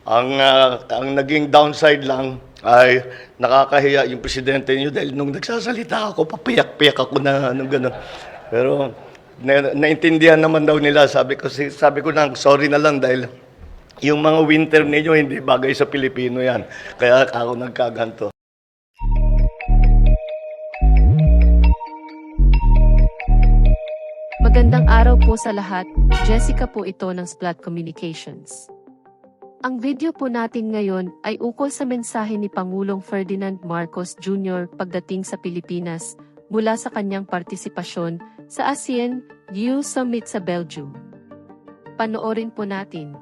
Ang naging downside lang ay nakakahiya yung presidente niyo dahil nung nagsasalita ako, papiyak-piyak ako na nung gano'n. Pero naintindihan naman daw nila. Sabi ko nang sorry na lang dahil yung mga winter ninyo hindi bagay sa Pilipino yan. Kaya ako nagkaganto. Magandang araw po sa lahat, Jessica po ito ng Splat Communications. Ang video po natin ngayon ay ukol sa mensahe ni Pangulong Ferdinand Marcos Jr. pagdating sa Pilipinas mula sa kanyang partisipasyon sa ASEAN EU Summit sa Belgium. Panoorin po natin.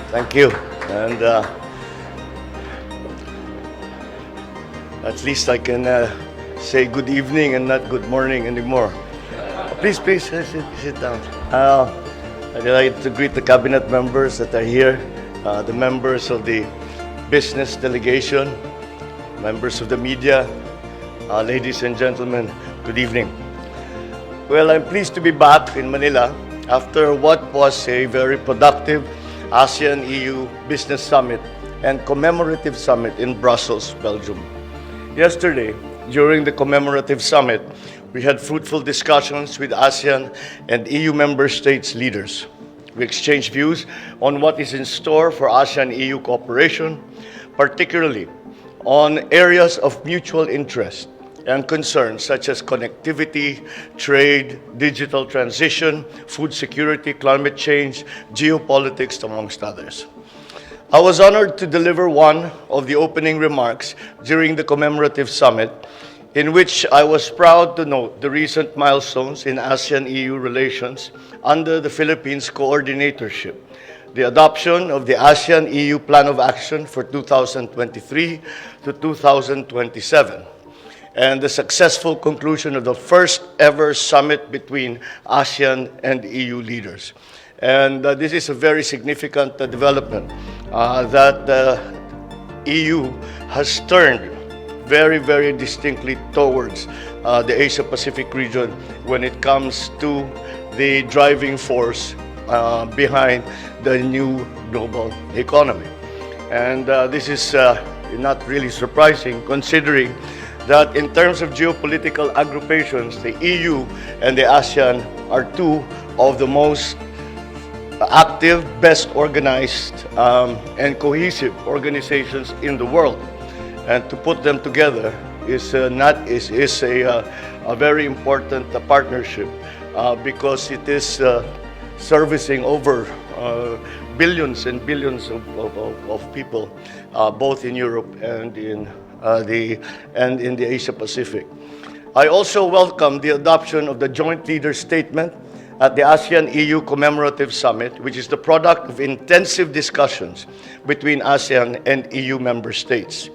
Thank you. And at least I can say good evening and not good morning anymore. Please, sit down. I'd like to greet the cabinet members that are here, the members of the business delegation, members of the media, ladies and gentlemen, good evening. Well, I'm pleased to be back in Manila after what was a very productive ASEAN EU Business Summit and Commemorative Summit in Brussels, Belgium. Yesterday, during the Commemorative Summit, we had fruitful discussions with ASEAN and EU member states leaders. We exchanged views on what is in store for ASEAN EU cooperation, particularly on areas of mutual interest and concerns such as connectivity, trade, digital transition, food security, climate change, geopolitics, amongst others. I was honored to deliver one of the opening remarks during the commemorative summit, in which I was proud to note the recent milestones in ASEAN-EU relations under the Philippines coordinatorship, the adoption of the ASEAN-EU Plan of Action for 2023 to 2027, and the successful conclusion of the first ever summit between ASEAN and EU leaders. And this is a very significant development that the EU has turned very, very distinctly towards the Asia-Pacific region when it comes to the driving force behind the new global economy. And this is not really surprising, considering that in terms of geopolitical agrupations, the EU and the ASEAN are two of the most active, best organized, and cohesive organizations in the world. And to put them together is a very important partnership because it is servicing over billions and billions of people, both in Europe and in the Asia Pacific. I also welcome the adoption of the Joint Leaders Statement at the ASEAN EU Commemorative Summit, which is the product of intensive discussions between ASEAN and EU member states.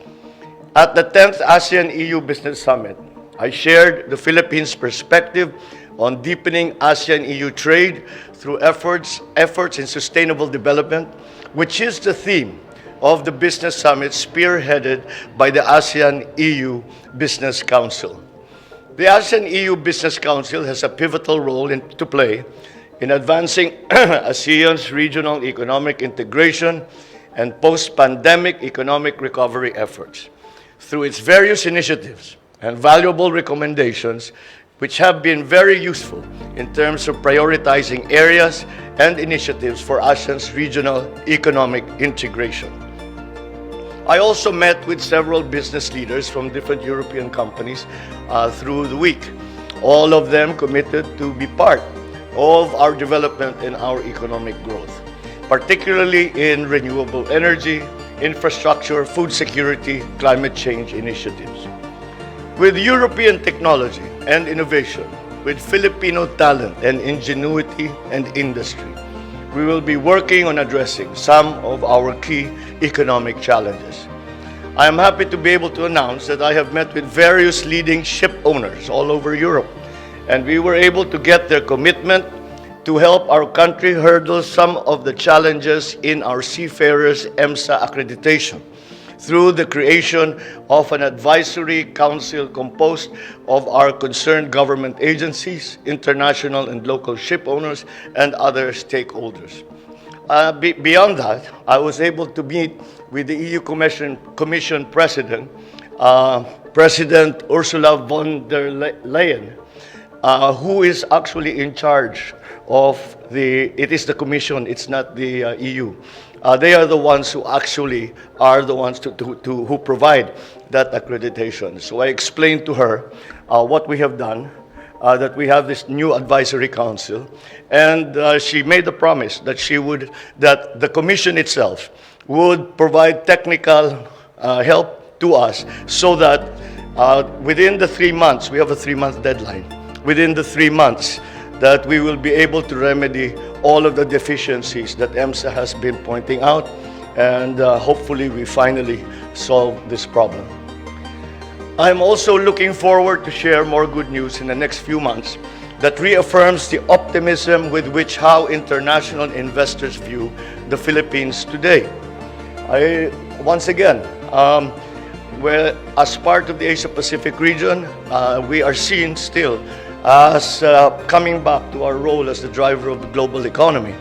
At the 10th ASEAN EU Business Summit, I shared the Philippines' perspective on deepening ASEAN-EU trade through efforts in sustainable development, which is the theme of the Business Summit spearheaded by the ASEAN-EU Business Council. The ASEAN-EU Business Council has a pivotal role to play in advancing ASEAN's regional economic integration and post-pandemic economic recovery efforts. Through its various initiatives and valuable recommendations, which have been very useful in terms of prioritizing areas and initiatives for ASEAN's regional economic integration. I also met with several business leaders from different European companies through the week, all of them committed to be part of our development and our economic growth, particularly in renewable energy, infrastructure, food security, climate change initiatives. With European technology and innovation, with Filipino talent and ingenuity and industry, we will be working on addressing some of our key economic challenges. I am happy to be able to announce that I have met with various leading ship owners all over Europe, and we were able to get their commitment to help our country hurdle some of the challenges in our seafarers' EMSA accreditation through the creation of an advisory council composed of our concerned government agencies, international and local ship owners, and other stakeholders. Beyond that, I was able to meet with the EU Commission President, President Ursula von der Leyen, who is actually in charge of it is the Commission, it's not the EU. They are the ones who actually are the ones who provide that accreditation. So I explained to her what we have done, that we have this new advisory council, and she made the promise that that the Commission itself would provide technical help to us so that within the 3 months, we have a 3-month deadline, within the 3 months, that we will be able to remedy all of the deficiencies that EMSA has been pointing out, and hopefully we finally solve this problem. I'm also looking forward to share more good news in the next few months that reaffirms the optimism with which how international investors view the Philippines today. Once again, as part of the Asia-Pacific region, we are seen still as coming back to our role as the driver of the global economy.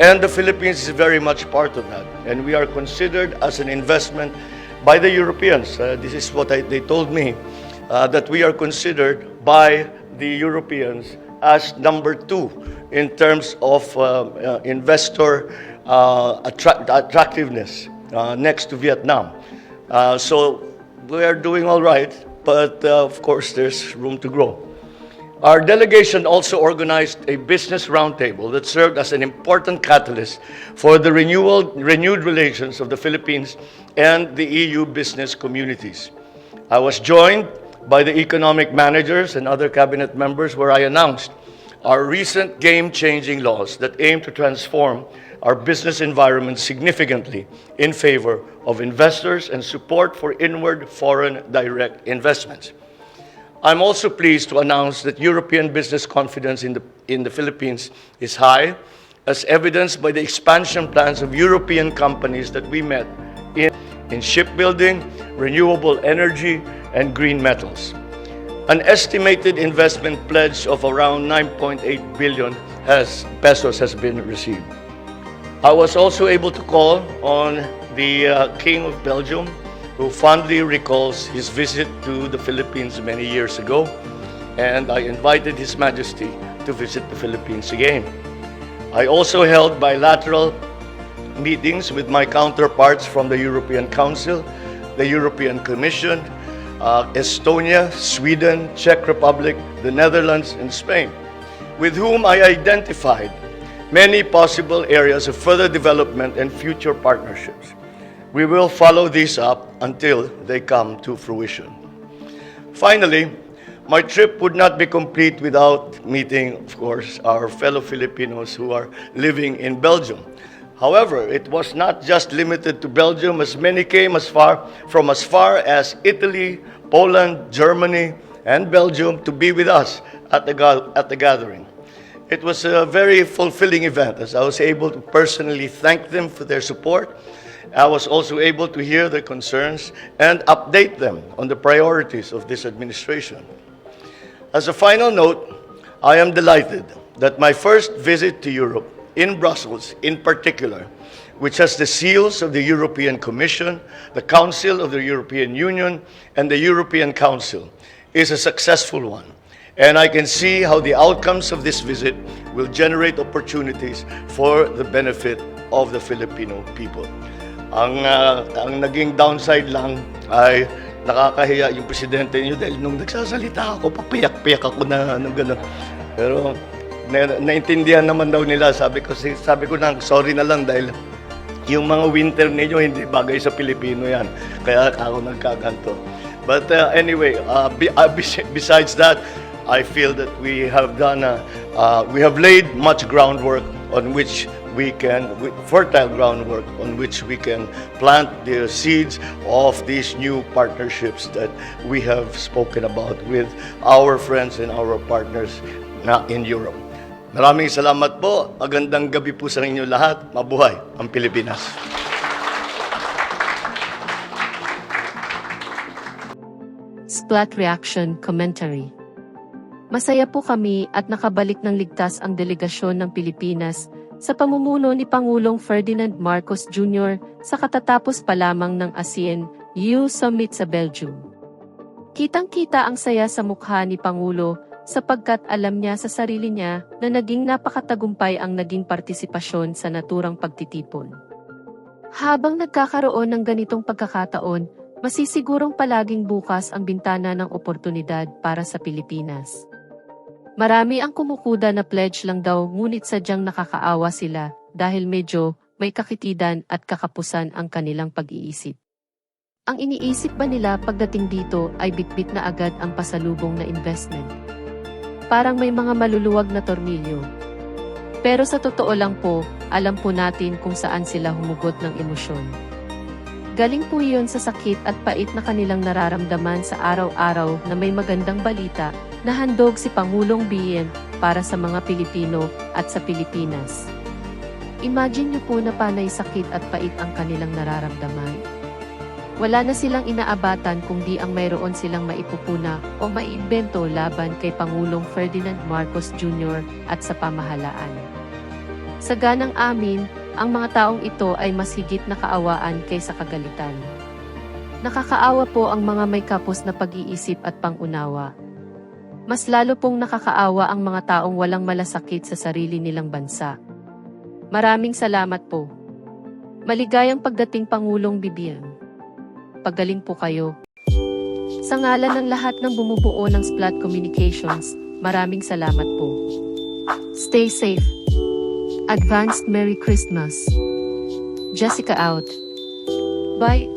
And the Philippines is very much part of that. And we are considered as an investment by the Europeans. This is what they told me, that we are considered by the Europeans as number 2 in terms of investor attractiveness next to Vietnam. So we are doing all right, but of course there's room to grow. Our delegation also organized a business roundtable that served as an important catalyst for the renewed relations of the Philippines and the EU business communities. I was joined by the economic managers and other cabinet members where I announced our recent game-changing laws that aim to transform our business environment significantly in favor of investors and support for inward foreign direct investments. I'm also pleased to announce that European business confidence in the Philippines is high, as evidenced by the expansion plans of European companies that we met in shipbuilding, renewable energy, and green metals. An estimated investment pledge of around 9.8 billion pesos has been received. I was also able to call on the King of Belgium, who fondly recalls his visit to the Philippines many years ago, and I invited His Majesty to visit the Philippines again. I also held bilateral meetings with my counterparts from the European Council, the European Commission, Estonia, Sweden, Czech Republic, the Netherlands, and Spain, with whom I identified many possible areas of further development and future partnerships. We will follow these up until they come to fruition. Finally, my trip would not be complete without meeting, of course, our fellow Filipinos who are living in Belgium. However, it was not just limited to Belgium, as many came as far as Italy, Poland, Germany, and Belgium to be with us at the gathering. It was a very fulfilling event, as I was able to personally thank them for their support. I was also able to hear their concerns and update them on the priorities of this administration. As a final note, I am delighted that my first visit to Europe, in Brussels in particular, which has the seals of the European Commission, the Council of the European Union, and the European Council, is a successful one. And I can see how the outcomes of this visit will generate opportunities for the benefit of the Filipino people. Ang naging downside lang ay nakakahiya yung presidente niyo dahil nung nagsasalita ako, papiyak-piyak ako na gano'n. Pero naintindihan naman daw nila. Sabi ko nang sorry na lang dahil yung mga winter ninyo hindi bagay sa Pilipino yan. Kaya ako nagkaganto. But anyway, besides that, I feel that we have laid much groundwork on which fertile groundwork on which we can plant the seeds of these new partnerships that we have spoken about with our friends and our partners in Europe. Maraming salamat po. Magandang gabi po sa inyo lahat. Mabuhay ang Pilipinas. Splat Reaction Commentary. Masaya po kami at nakabalik ng ligtas ang delegasyon ng Pilipinas sa pamumuno ni Pangulong Ferdinand Marcos Jr. sa katatapos pa lamang ng ASEAN EU Summit sa Belgium. Kitang-kita ang saya sa mukha ni Pangulo sapagkat alam niya sa sarili niya na naging napakatagumpay ang naging partisipasyon sa naturang pagtitipon. Habang nagkakaroon ng ganitong pagkakataon, masisigurong palaging bukas ang bintana ng oportunidad para sa Pilipinas. Marami ang kumukuda na pledge lang daw ngunit sadyang nakakaawa sila dahil medyo may kakitidan at kakapusan ang kanilang pag-iisip. Ang iniisip ba nila pagdating dito ay bitbit na agad ang pasalubong na investment? Parang may mga maluluwag na tornilyo. Pero sa totoo lang po, alam po natin kung saan sila humugot ng emosyon. Galing po iyon sa sakit at pait na kanilang nararamdaman sa araw-araw na may magandang balita na handog si Pangulong Bilyon para sa mga Pilipino at sa Pilipinas. Imagine niyo po na panay sakit at pait ang kanilang nararamdaman. Wala na silang inaabatan kung di ang mayroon silang maipupuna o maiimbento laban kay Pangulong Ferdinand Marcos Jr. at sa pamahalaan. Sa ganang amin, ang mga taong ito ay mas higit na kaawaan kaysa kagalitan. Nakakaawa po ang mga may kapos na pag-iisip at pangunawa. Mas lalo pong nakakaawa ang mga taong walang malasakit sa sarili nilang bansa. Maraming salamat po. Maligayang pagdating Pangulong Bilyon. Pagaling po kayo. Sa ngalan ng lahat ng bumubuo ng Splat Communications, maraming salamat po. Stay safe. Advanced Merry Christmas. Jessica out. Bye.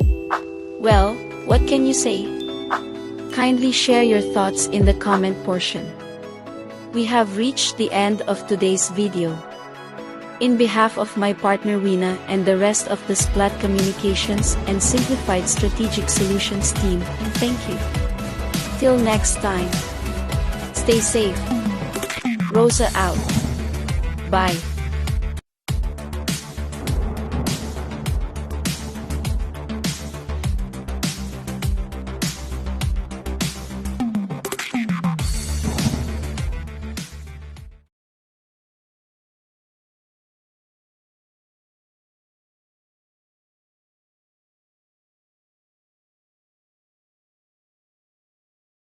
Well, what can you say? Kindly share your thoughts in the comment portion. We have reached the end of today's video. In behalf of my partner Rina and the rest of the Splat Communications and Simplified Strategic Solutions team, thank you. Till next time. Stay safe. Rosa out. Bye.